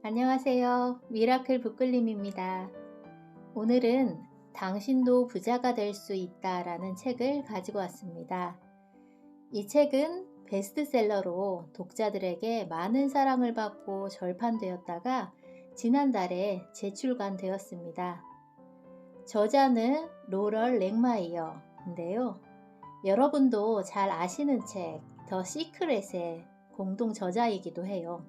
안녕하세요. 미라클 북글림입니다. 오늘은 당신도 부자가 될 수 있다라는 책을 가지고 왔습니다. 이 책은 베스트셀러로 독자들에게 많은 사랑을 받고 절판되었다가 지난달에 재출간되었습니다. 저자는 로럴 랭마이어인데요. 여러분도 잘 아시는 책, 더 시크릿의 공동 저자이기도 해요.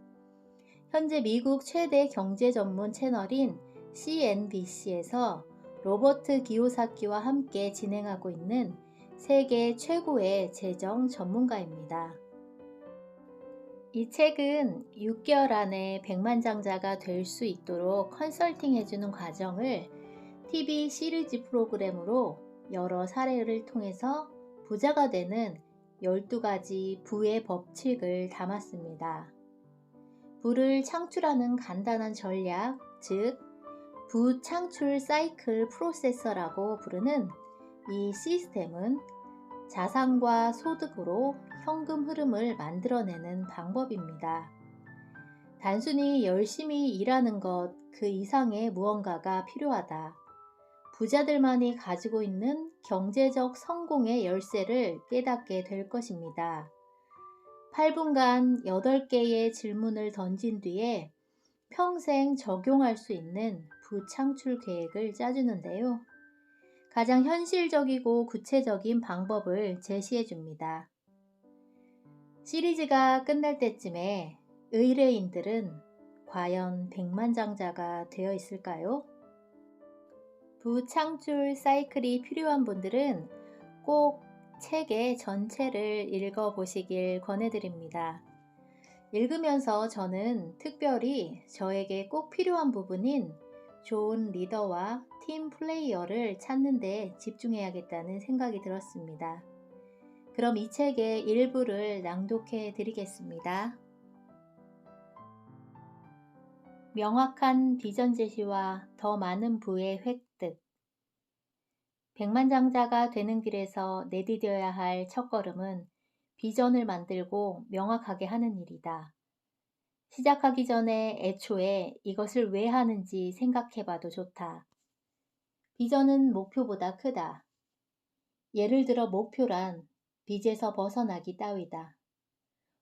현재 미국 최대 경제 전문 채널인 CNBC에서 로버트 기요사키와 함께 진행하고 있는 세계 최고의 재정 전문가입니다. 이 책은 6개월 안에 백만장자가 될 수 있도록 컨설팅 해주는 과정을 TV 시리즈 프로그램으로 여러 사례를 통해서 부자가 되는 12가지 부의 법칙을 담았습니다. 부를 창출하는 간단한 전략, 즉 부창출 사이클 프로세서라고 부르는 이 시스템은 자산과 소득으로 현금 흐름을 만들어내는 방법입니다. 단순히 열심히 일하는 것 그 이상의 무언가가 필요하다. 부자들만이 가지고 있는 경제적 성공의 열쇠를 깨닫게 될 것입니다. 8분간 8개의 질문을 던진 뒤에 평생 적용할 수 있는 부창출 계획을 짜주는데요. 가장 현실적이고 구체적인 방법을 제시해 줍니다. 시리즈가 끝날 때쯤에 의뢰인들은 과연 백만장자가 되어 있을까요? 부창출 사이클이 필요한 분들은 꼭 책의 전체를 읽어보시길 권해드립니다. 읽으면서 저는 특별히 저에게 꼭 필요한 부분인 좋은 리더와 팀 플레이어를 찾는 데 집중해야겠다는 생각이 들었습니다. 그럼 이 책의 일부를 낭독해 드리겠습니다. 명확한 비전 제시와 더 많은 부의 획득. 백만장자가 되는 길에서 내디뎌야 할 첫걸음은 비전을 만들고 명확하게 하는 일이다. 시작하기 전에 애초에 이것을 왜 하는지 생각해봐도 좋다. 비전은 목표보다 크다. 예를 들어 목표란 빚에서 벗어나기 따위다.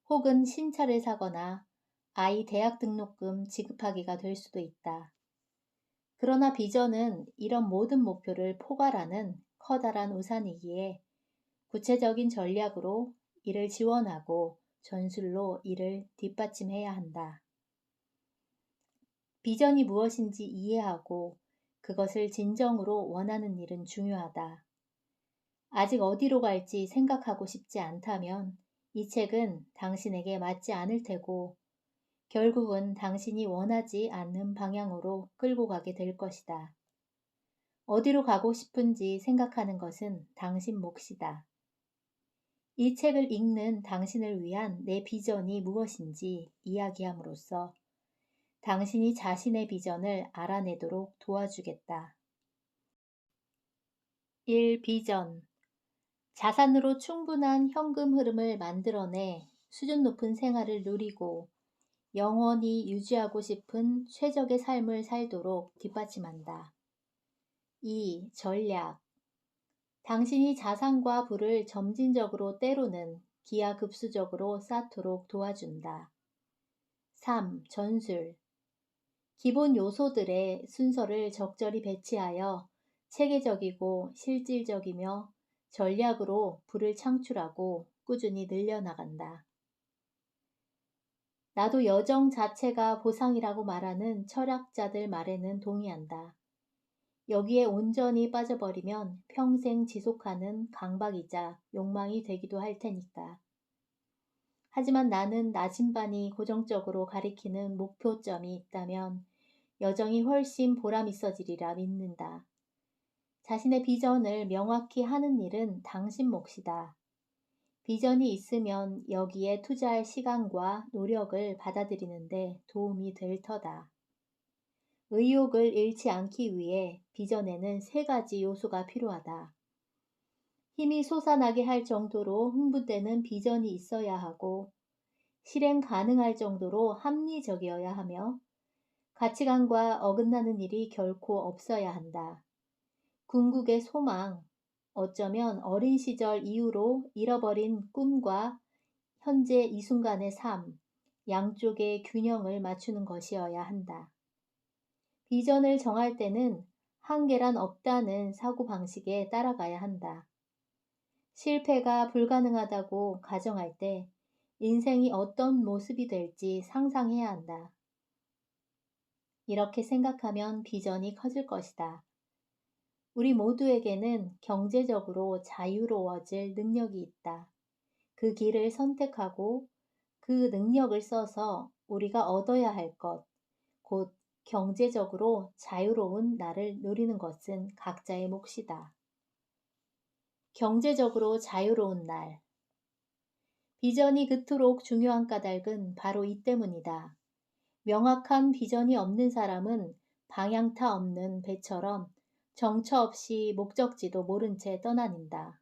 혹은 신차를 사거나 아이 대학 등록금 지급하기가 될 수도 있다. 그러나 비전은 이런 모든 목표를 포괄하는 커다란 우산이기에 구체적인 전략으로 이를 지원하고 전술로 이를 뒷받침해야 한다. 비전이 무엇인지 이해하고 그것을 진정으로 원하는 일은 중요하다. 아직 어디로 갈지 생각하고 싶지 않다면 이 책은 당신에게 맞지 않을 테고 결국은 당신이 원하지 않는 방향으로 끌고 가게 될 것이다. 어디로 가고 싶은지 생각하는 것은 당신 몫이다. 이 책을 읽는 당신을 위한 내 비전이 무엇인지 이야기함으로써 당신이 자신의 비전을 알아내도록 도와주겠다. 1. 비전. 자산으로 충분한 현금 흐름을 만들어내 수준 높은 생활을 누리고 영원히 유지하고 싶은 최적의 삶을 살도록 뒷받침한다. 2. 전략. 당신이 자산과 부를 점진적으로 때로는 기하급수적으로 쌓도록 도와준다. 3. 전술. 기본 요소들의 순서를 적절히 배치하여 체계적이고 실질적이며 전략으로 부를 창출하고 꾸준히 늘려나간다. 나도 여정 자체가 보상이라고 말하는 철학자들 말에는 동의한다. 여기에 온전히 빠져버리면 평생 지속하는 강박이자 욕망이 되기도 할 테니까. 하지만 나는 나침반이 고정적으로 가리키는 목표점이 있다면 여정이 훨씬 보람 있어지리라 믿는다. 자신의 비전을 명확히 하는 일은 당신 몫이다. 비전이 있으면 여기에 투자할 시간과 노력을 받아들이는데 도움이 될 터다. 의욕을 잃지 않기 위해 비전에는 3가지 요소가 필요하다. 힘이 솟아나게 할 정도로 흥분되는 비전이 있어야 하고 실행 가능할 정도로 합리적이어야 하며 가치관과 어긋나는 일이 결코 없어야 한다. 궁극의 소망, 어쩌면 어린 시절 이후로 잃어버린 꿈과 현재 이 순간의 삶, 양쪽의 균형을 맞추는 것이어야 한다. 비전을 정할 때는 한계란 없다는 사고방식에 따라가야 한다. 실패가 불가능하다고 가정할 때 인생이 어떤 모습이 될지 상상해야 한다. 이렇게 생각하면 비전이 커질 것이다. 우리 모두에게는 경제적으로 자유로워질 능력이 있다. 그 길을 선택하고 그 능력을 써서 우리가 얻어야 할 것, 곧 경제적으로 자유로운 날을 누리는 것은 각자의 몫이다. 경제적으로 자유로운 날. 비전이 그토록 중요한 까닭은 바로 이 때문이다. 명확한 비전이 없는 사람은 방향타 없는 배처럼 정처 없이 목적지도 모른 채 떠다닌다.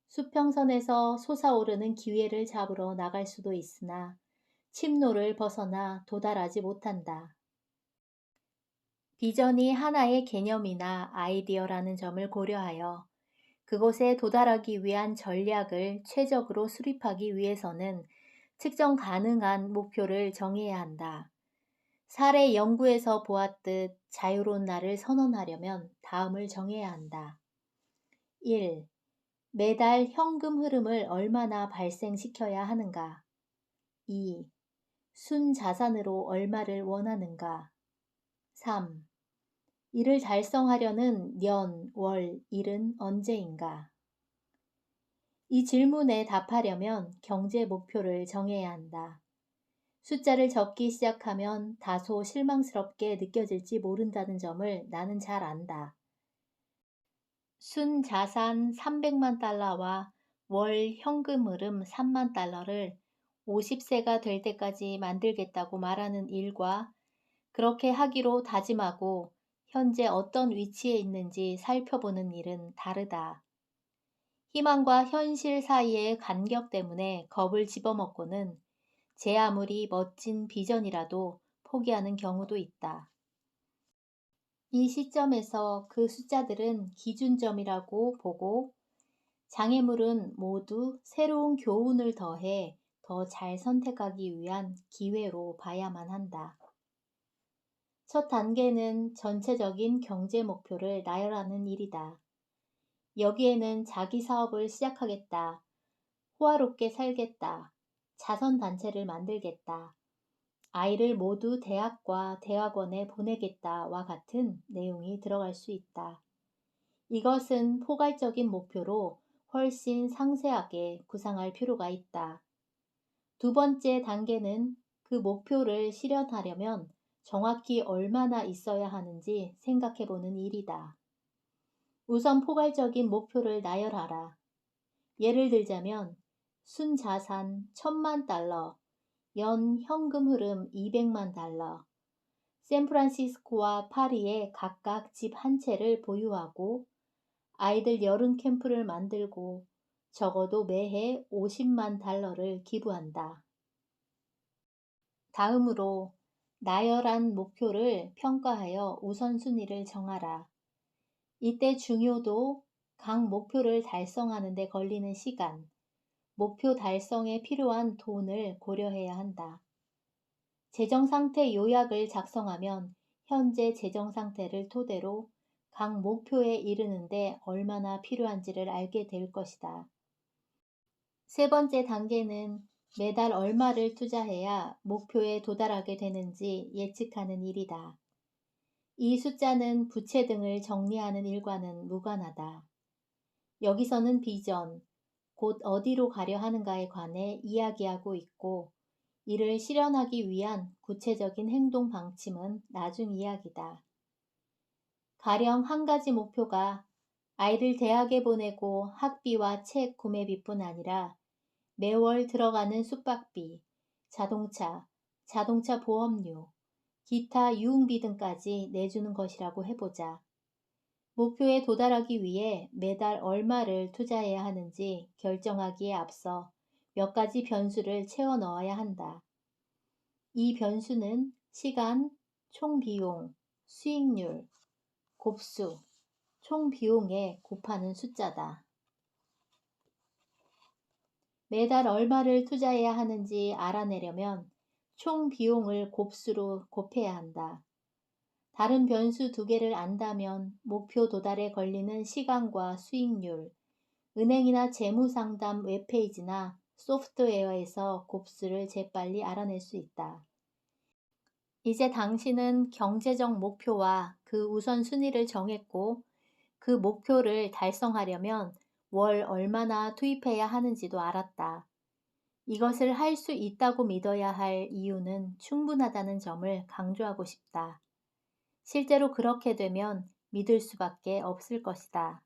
수평선에서 솟아오르는 기회를 잡으러 나갈 수도 있으나 침노를 벗어나 도달하지 못한다. 비전이 하나의 개념이나 아이디어라는 점을 고려하여 그곳에 도달하기 위한 전략을 최적으로 수립하기 위해서는 측정 가능한 목표를 정해야 한다. 사례 연구에서 보았듯 자유로운 날을 선언하려면 다음을 정해야 한다. 1. 매달 현금 흐름을 얼마나 발생시켜야 하는가? 2. 순자산으로 얼마를 원하는가? 3. 이를 달성하려는 년, 월, 일은 언제인가? 이 질문에 답하려면 경제 목표를 정해야 한다. 숫자를 적기 시작하면 다소 실망스럽게 느껴질지 모른다는 점을 나는 잘 안다. 순자산 300만 달러와 월 현금 흐름 3만 달러를 50세가 될 때까지 만들겠다고 말하는 일과 그렇게 하기로 다짐하고 현재 어떤 위치에 있는지 살펴보는 일은 다르다. 희망과 현실 사이의 간격 때문에 겁을 집어먹고는 제 아무리 멋진 비전이라도 포기하는 경우도 있다. 이 시점에서 그 숫자들은 기준점이라고 보고 장애물은 모두 새로운 교훈을 더해 더 잘 선택하기 위한 기회로 봐야만 한다. 첫 단계는 전체적인 경제 목표를 나열하는 일이다. 여기에는 자기 사업을 시작하겠다, 호화롭게 살겠다, 자선단체를 만들겠다, 아이를 모두 대학과 대학원에 보내겠다와 같은 내용이 들어갈 수 있다. 이것은 포괄적인 목표로 훨씬 상세하게 구상할 필요가 있다. 두 번째 단계는 그 목표를 실현하려면 정확히 얼마나 있어야 하는지 생각해 보는 일이다. 우선 포괄적인 목표를 나열하라. 예를 들자면 순자산 1000만 달러, 연 현금 흐름 200만 달러, 샌프란시스코와 파리에 각각 집 한 채를 보유하고 아이들 여름 캠프를 만들고 적어도 매해 50만 달러를 기부한다. 다음으로 나열한 목표를 평가하여 우선순위를 정하라. 이때 중요도, 각 목표를 달성하는 데 걸리는 시간, 목표 달성에 필요한 돈을 고려해야 한다. 재정 상태 요약을 작성하면 현재 재정 상태를 토대로 각 목표에 이르는데 얼마나 필요한지를 알게 될 것이다. 세 번째 단계는 매달 얼마를 투자해야 목표에 도달하게 되는지 예측하는 일이다. 이 숫자는 부채 등을 정리하는 일과는 무관하다. 여기서는 비전, 곧 어디로 가려 하는가에 관해 이야기하고 있고 이를 실현하기 위한 구체적인 행동 방침은 나중 이야기다. 가령 한 가지 목표가 아이를 대학에 보내고 학비와 책 구매비뿐 아니라 매월 들어가는 숙박비, 자동차 보험료, 기타 유흥비 등까지 내주는 것이라고 해보자. 목표에 도달하기 위해 매달 얼마를 투자해야 하는지 결정하기에 앞서 몇 가지 변수를 채워 넣어야 한다. 이 변수는 시간, 총 비용, 수익률, 곱수, 총 비용에 곱하는 숫자다. 매달 얼마를 투자해야 하는지 알아내려면 총 비용을 곱수로 곱해야 한다. 다른 변수 두 개를 안다면 목표 도달에 걸리는 시간과 수익률, 은행이나 재무상담 웹페이지나 소프트웨어에서 곱수를 재빨리 알아낼 수 있다. 이제 당신은 경제적 목표와 그 우선순위를 정했고 그 목표를 달성하려면 월 얼마나 투입해야 하는지도 알았다. 이것을 할 수 있다고 믿어야 할 이유는 충분하다는 점을 강조하고 싶다. 실제로 그렇게 되면 믿을 수밖에 없을 것이다.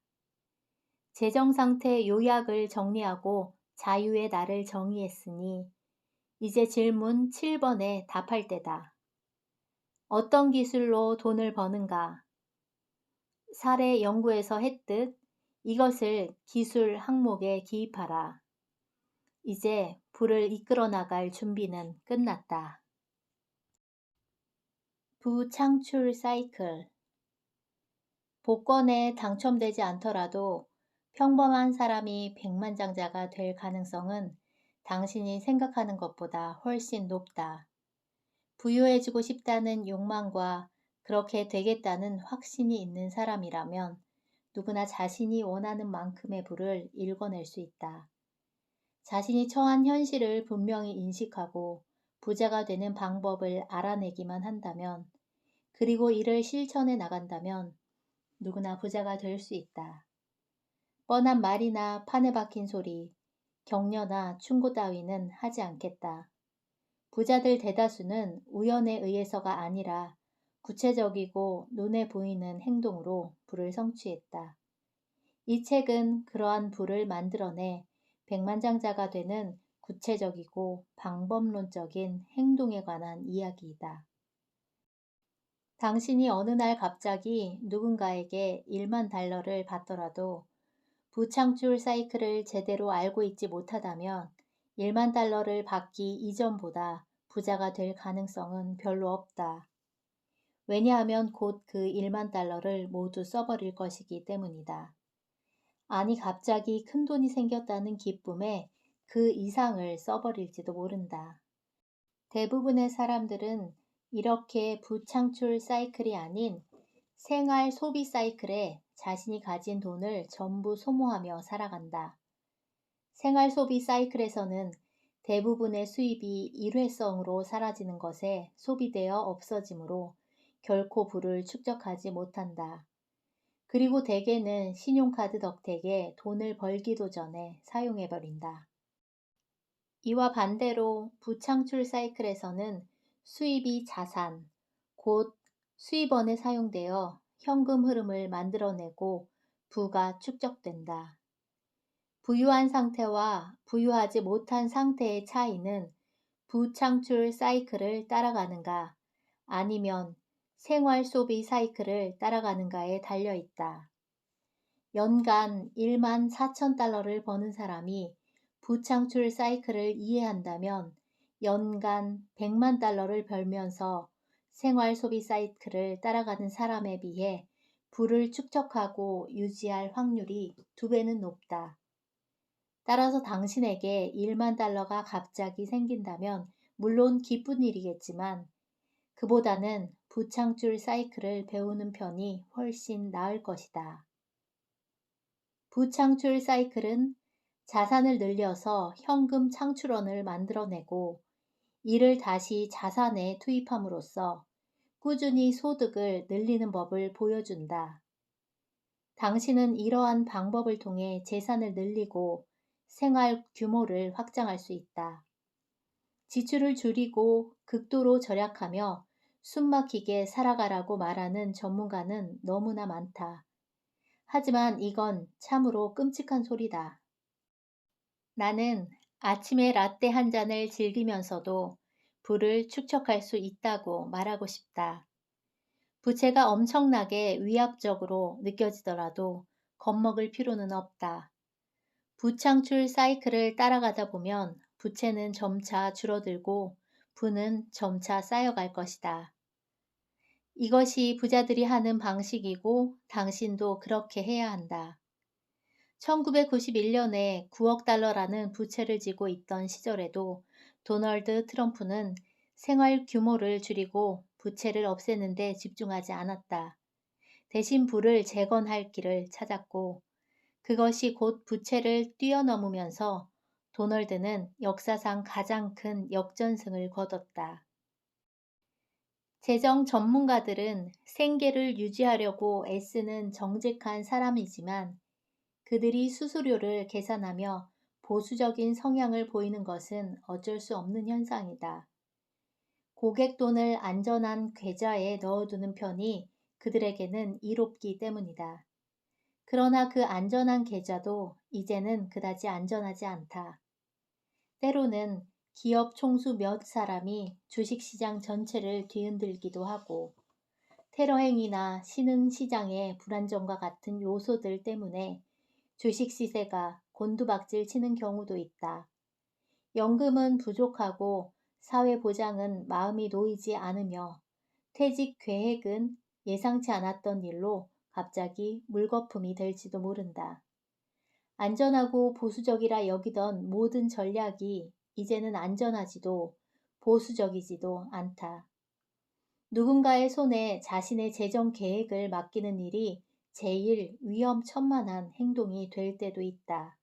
재정 상태 요약을 정리하고 자유의 날을 정의했으니 이제 질문 7번에 답할 때다. 어떤 기술로 돈을 버는가? 사례 연구에서 했듯 이것을 기술 항목에 기입하라. 이제 부를 이끌어 나갈 준비는 끝났다. 부창출 사이클. 복권에 당첨되지 않더라도 평범한 사람이 백만장자가 될 가능성은 당신이 생각하는 것보다 훨씬 높다. 부유해지고 싶다는 욕망과 그렇게 되겠다는 확신이 있는 사람이라면 누구나 자신이 원하는 만큼의 부를 일궈낼 수 있다. 자신이 처한 현실을 분명히 인식하고 부자가 되는 방법을 알아내기만 한다면, 그리고 이를 실천해 나간다면 누구나 부자가 될 수 있다. 뻔한 말이나 판에 박힌 소리, 격려나 충고 따위는 하지 않겠다. 부자들 대다수는 우연에 의해서가 아니라 구체적이고 눈에 보이는 행동으로 부를 성취했다. 이 책은 그러한 부를 만들어내 백만장자가 되는 구체적이고 방법론적인 행동에 관한 이야기이다. 당신이 어느 날 갑자기 누군가에게 1만 달러를 받더라도 부창출 사이클을 제대로 알고 있지 못하다면 1만 달러를 받기 이전보다 부자가 될 가능성은 별로 없다. 왜냐하면 곧 그 1만 달러를 모두 써버릴 것이기 때문이다. 아니, 갑자기 큰 돈이 생겼다는 기쁨에 그 이상을 써버릴지도 모른다. 대부분의 사람들은 이렇게 부창출 사이클이 아닌 생활 소비 사이클에 자신이 가진 돈을 전부 소모하며 살아간다. 생활 소비 사이클에서는 대부분의 수입이 일회성으로 사라지는 것에 소비되어 없어지므로 결코 부를 축적하지 못한다. 그리고 대개는 신용카드 덕택에 돈을 벌기도 전에 사용해버린다. 이와 반대로 부창출 사이클에서는 수입이 자산, 곧 수입원에 사용되어 현금 흐름을 만들어내고 부가 축적된다. 부유한 상태와 부유하지 못한 상태의 차이는 부창출 사이클을 따라가는가 아니면 생활 소비 사이클을 따라가는가에 달려 있다. 연간 1만 4천 달러를 버는 사람이 부창출 사이클을 이해한다면 연간 100만 달러를 벌면서 생활 소비 사이클을 따라가는 사람에 비해 부를 축적하고 유지할 확률이 2배는 높다. 따라서 당신에게 1만 달러가 갑자기 생긴다면 물론 기쁜 일이겠지만 그보다는 부창출 사이클을 배우는 편이 훨씬 나을 것이다. 부창출 사이클은 자산을 늘려서 현금 창출원을 만들어내고 이를 다시 자산에 투입함으로써 꾸준히 소득을 늘리는 법을 보여준다. 당신은 이러한 방법을 통해 재산을 늘리고 생활 규모를 확장할 수 있다. 지출을 줄이고 극도로 절약하며 숨막히게 살아가라고 말하는 전문가는 너무나 많다. 하지만 이건 참으로 끔찍한 소리다. 나는 아침에 라떼 한 잔을 즐기면서도 부를 축적할 수 있다고 말하고 싶다. 부채가 엄청나게 위압적으로 느껴지더라도 겁먹을 필요는 없다. 부창출 사이클을 따라가다 보면 부채는 점차 줄어들고 부는 점차 쌓여갈 것이다. 이것이 부자들이 하는 방식이고 당신도 그렇게 해야 한다. 1991년에 9억 달러라는 부채를 지고 있던 시절에도 도널드 트럼프는 생활 규모를 줄이고 부채를 없애는 데 집중하지 않았다. 대신 부를 재건할 길을 찾았고 그것이 곧 부채를 뛰어넘으면서 도널드는 역사상 가장 큰 역전승을 거뒀다. 재정 전문가들은 생계를 유지하려고 애쓰는 정직한 사람이지만 그들이 수수료를 계산하며 보수적인 성향을 보이는 것은 어쩔 수 없는 현상이다. 고객 돈을 안전한 계좌에 넣어두는 편이 그들에게는 이롭기 때문이다. 그러나 그 안전한 계좌도 이제는 그다지 안전하지 않다. 때로는 기업 총수 몇 사람이 주식시장 전체를 뒤흔들기도 하고 테러 행위나 신흥시장의 불안정과 같은 요소들 때문에 주식 시세가 곤두박질 치는 경우도 있다. 연금은 부족하고 사회보장은 마음이 놓이지 않으며 퇴직 계획은 예상치 않았던 일로 갑자기 물거품이 될지도 모른다. 안전하고 보수적이라 여기던 모든 전략이 이제는 안전하지도 보수적이지도 않다. 누군가의 손에 자신의 재정 계획을 맡기는 일이 제일 위험천만한 행동이 될 때도 있다.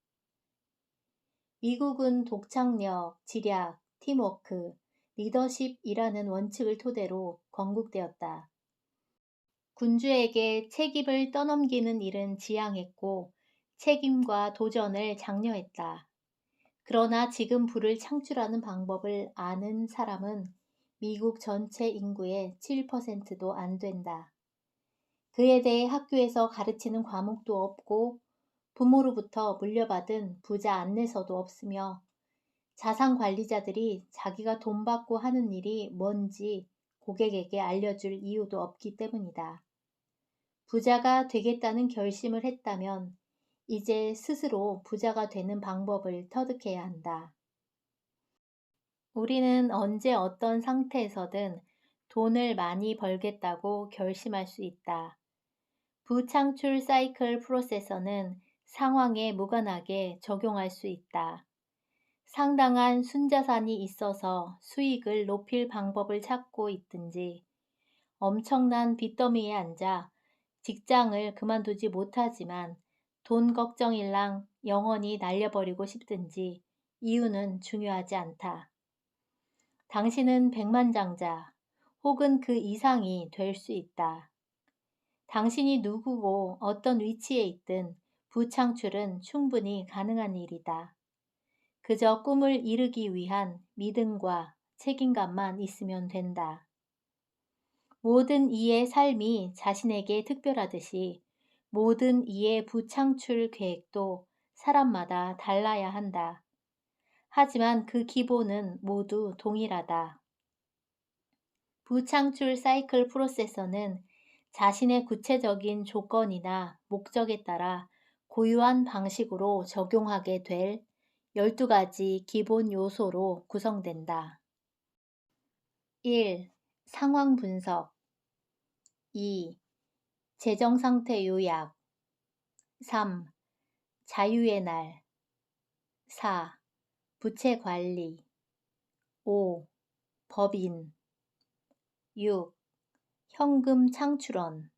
미국은 독창력, 지략, 팀워크, 리더십이라는 원칙을 토대로 건국되었다. 군주에게 책임을 떠넘기는 일은 지양했고 책임과 도전을 장려했다. 그러나 지금 부를 창출하는 방법을 아는 사람은 미국 전체 인구의 7%도 안 된다. 그에 대해 학교에서 가르치는 과목도 없고 부모로부터 물려받은 부자 안내서도 없으며 자산 관리자들이 자기가 돈 받고 하는 일이 뭔지 고객에게 알려줄 이유도 없기 때문이다. 부자가 되겠다는 결심을 했다면 이제 스스로 부자가 되는 방법을 터득해야 한다. 우리는 언제 어떤 상태에서든 돈을 많이 벌겠다고 결심할 수 있다. 부창출 사이클 프로세서는 상황에 무관하게 적용할 수 있다. 상당한 순자산이 있어서 수익을 높일 방법을 찾고 있든지 엄청난 빚더미에 앉아 직장을 그만두지 못하지만 돈 걱정일랑 영원히 날려버리고 싶든지 이유는 중요하지 않다. 당신은 백만장자 혹은 그 이상이 될 수 있다. 당신이 누구고 어떤 위치에 있든 부창출은 충분히 가능한 일이다. 그저 꿈을 이루기 위한 믿음과 책임감만 있으면 된다. 모든 이의 삶이 자신에게 특별하듯이 모든 이의 부창출 계획도 사람마다 달라야 한다. 하지만 그 기본은 모두 동일하다. 부창출 사이클 프로세서는 자신의 구체적인 조건이나 목적에 따라 고유한 방식으로 적용하게 될 12가지 기본 요소로 구성된다. 1. 상황 분석 2. 재정 상태 요약 3. 자유의 날 4. 부채 관리 5. 법인 6. 현금 창출원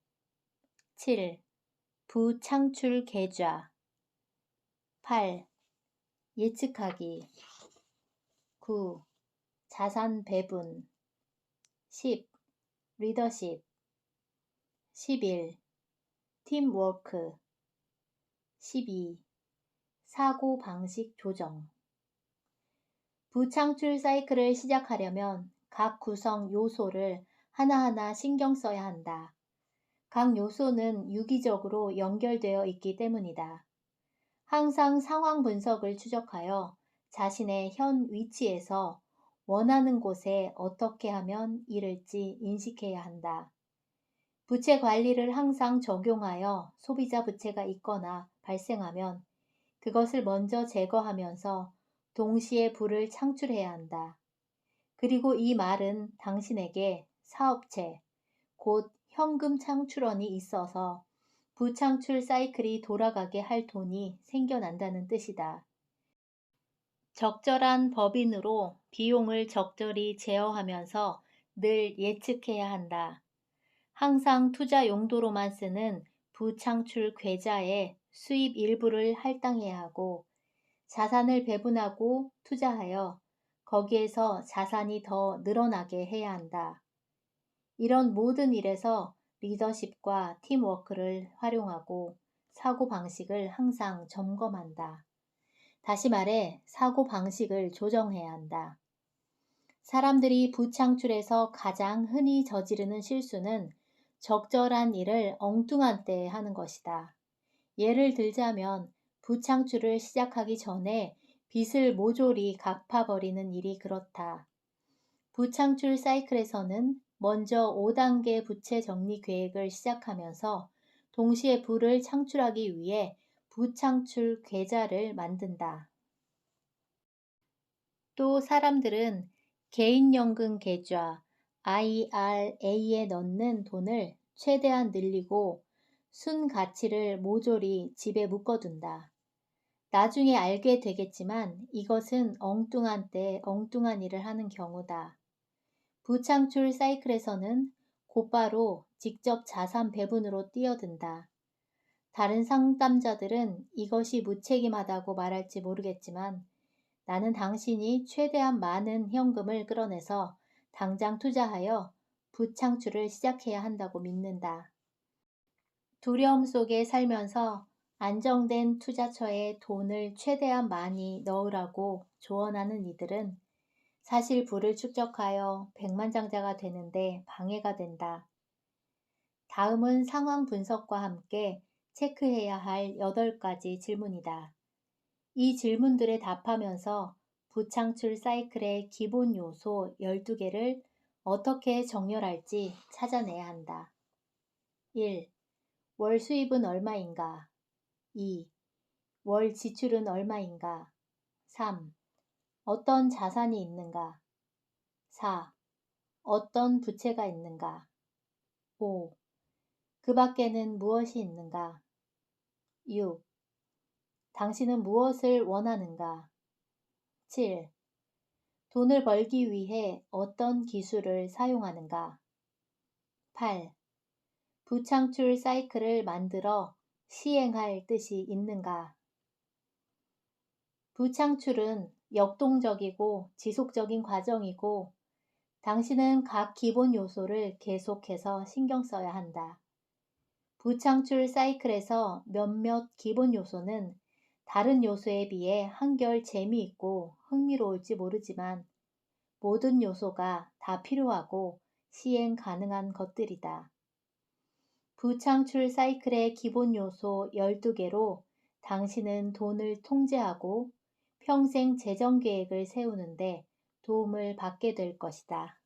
7. 부창출 계좌 8. 예측하기 9. 자산 배분 10. 리더십 11. 팀워크 12. 사고 방식 조정 부창출 사이클을 시작하려면 각 구성 요소를 하나하나 신경 써야 한다. 각 요소는 유기적으로 연결되어 있기 때문이다. 항상 상황 분석을 추적하여 자신의 현 위치에서 원하는 곳에 어떻게 하면 이를지 인식해야 한다. 부채 관리를 항상 적용하여 소비자 부채가 있거나 발생하면 그것을 먼저 제거하면서 동시에 부를 창출해야 한다. 그리고 이 말은 당신에게 사업체, 곧 현금 창출원이 있어서 부창출 사이클이 돌아가게 할 돈이 생겨난다는 뜻이다. 적절한 법인으로 비용을 적절히 제어하면서 늘 예측해야 한다. 항상 투자 용도로만 쓰는 부창출 계좌에 수입 일부를 할당해야 하고 자산을 배분하고 투자하여 거기에서 자산이 더 늘어나게 해야 한다. 이런 모든 일에서 리더십과 팀워크를 활용하고 사고방식을 항상 점검한다. 다시 말해 사고방식을 조정해야 한다. 사람들이 부창출에서 가장 흔히 저지르는 실수는 적절한 일을 엉뚱한 때에 하는 것이다. 예를 들자면 부창출을 시작하기 전에 빚을 모조리 갚아버리는 일이 그렇다. 부창출 사이클에서는 먼저 5단계 부채 정리 계획을 시작하면서 동시에 부를 창출하기 위해 부창출 계좌를 만든다. 또 사람들은 개인연금 계좌 IRA에 넣는 돈을 최대한 늘리고 순 가치를 모조리 집에 묶어둔다. 나중에 알게 되겠지만 이것은 엉뚱한 때 엉뚱한 일을 하는 경우다. 부창출 사이클에서는 곧바로 직접 자산 배분으로 뛰어든다. 다른 상담자들은 이것이 무책임하다고 말할지 모르겠지만 나는 당신이 최대한 많은 현금을 끌어내서 당장 투자하여 부창출을 시작해야 한다고 믿는다. 두려움 속에 살면서 안정된 투자처에 돈을 최대한 많이 넣으라고 조언하는 이들은 사실 부를 축적하여 백만장자가 되는데 방해가 된다. 다음은 상황 분석과 함께 체크해야 할 8가지 질문이다. 이 질문들에 답하면서 부창출 사이클의 기본 요소 12개를 어떻게 정렬할지 찾아내야 한다. 1. 월 수입은 얼마인가? 2. 월 지출은 얼마인가? 3. 어떤 자산이 있는가? 4. 어떤 부채가 있는가? 5. 그 밖에는 무엇이 있는가? 6. 당신은 무엇을 원하는가? 7. 돈을 벌기 위해 어떤 기술을 사용하는가? 8. 부창출 사이클을 만들어 시행할 뜻이 있는가? 부창출은 역동적이고 지속적인 과정이고 당신은 각 기본 요소를 계속해서 신경 써야 한다. 부창출 사이클에서 몇몇 기본 요소는 다른 요소에 비해 한결 재미있고 흥미로울지 모르지만 모든 요소가 다 필요하고 시행 가능한 것들이다. 부창출 사이클의 기본 요소 12개로 당신은 돈을 통제하고 평생 재정 계획을 세우는데 도움을 받게 될 것이다.